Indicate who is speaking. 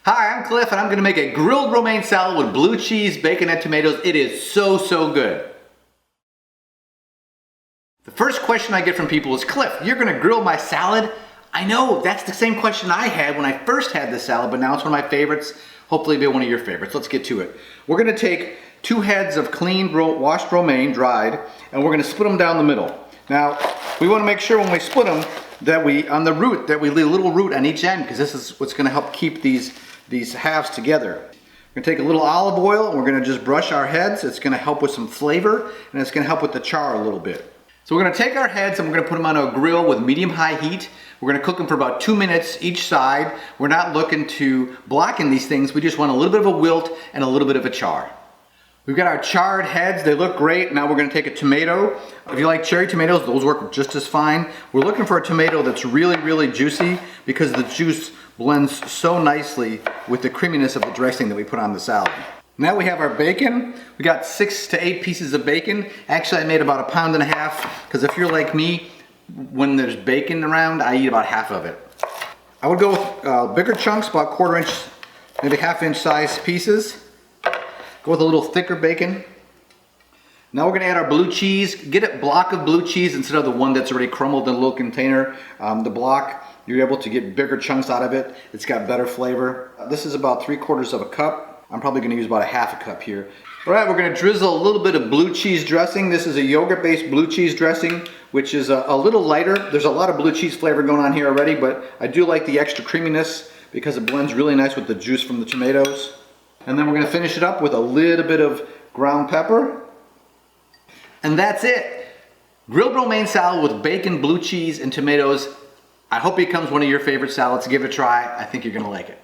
Speaker 1: Hi, I'm Cliff and I'm gonna make a grilled romaine salad with blue cheese, bacon, and tomatoes. It is so good. The first question I get from people is, Cliff, you're gonna grill my salad? I know, that's the same question I had when I first had this salad, but now it's one of my favorites. Hopefully it'll be one of your favorites. Let's get to it. We're gonna take 2 heads of clean, washed romaine, dried, and we're gonna split them down the middle. Now, we wanna make sure when we split them that on the root, that we leave a little root on each end, because this is what's gonna help keep these halves together. We're gonna take a little olive oil and we're gonna just brush our heads. It's gonna help with some flavor and it's gonna help with the char a little bit. So we're gonna take our heads and we're gonna put them on a grill with medium-high heat. We're gonna cook them for about 2 minutes each side. We're not looking to blacken these things. We just want a little bit of a wilt and a little bit of a char. We've got our charred heads. They look great. Now we're gonna take a tomato. If you like cherry tomatoes, those work just as fine. We're looking for a tomato that's really juicy because the juice blends so nicely with the creaminess of the dressing that we put on the salad. Now we have our bacon. We got 6 to 8 pieces of bacon. Actually, I made about 1.5 pounds because if you're like me, when there's bacon around, I eat about half of it. I would go with bigger chunks, about 1/4 inch, maybe 1/2 inch size pieces. Go with a little thicker bacon. Now we're gonna add our blue cheese. Get a block of blue cheese instead of the one that's already crumbled in a little container. The block, you're able to get bigger chunks out of it. It's got better flavor. This is about 3/4 cup. I'm probably gonna use about 1/2 cup here. All right, we're gonna drizzle a little bit of blue cheese dressing. This is a yogurt-based blue cheese dressing, which is a little lighter. There's a lot of blue cheese flavor going on here already, but I do like the extra creaminess because it blends really nice with the juice from the tomatoes. And then we're gonna finish it up with a little bit of ground pepper. And that's it. Grilled romaine salad with bacon, blue cheese, and tomatoes. I hope it becomes one of your favorite salads. Give it a try. I think you're gonna like it.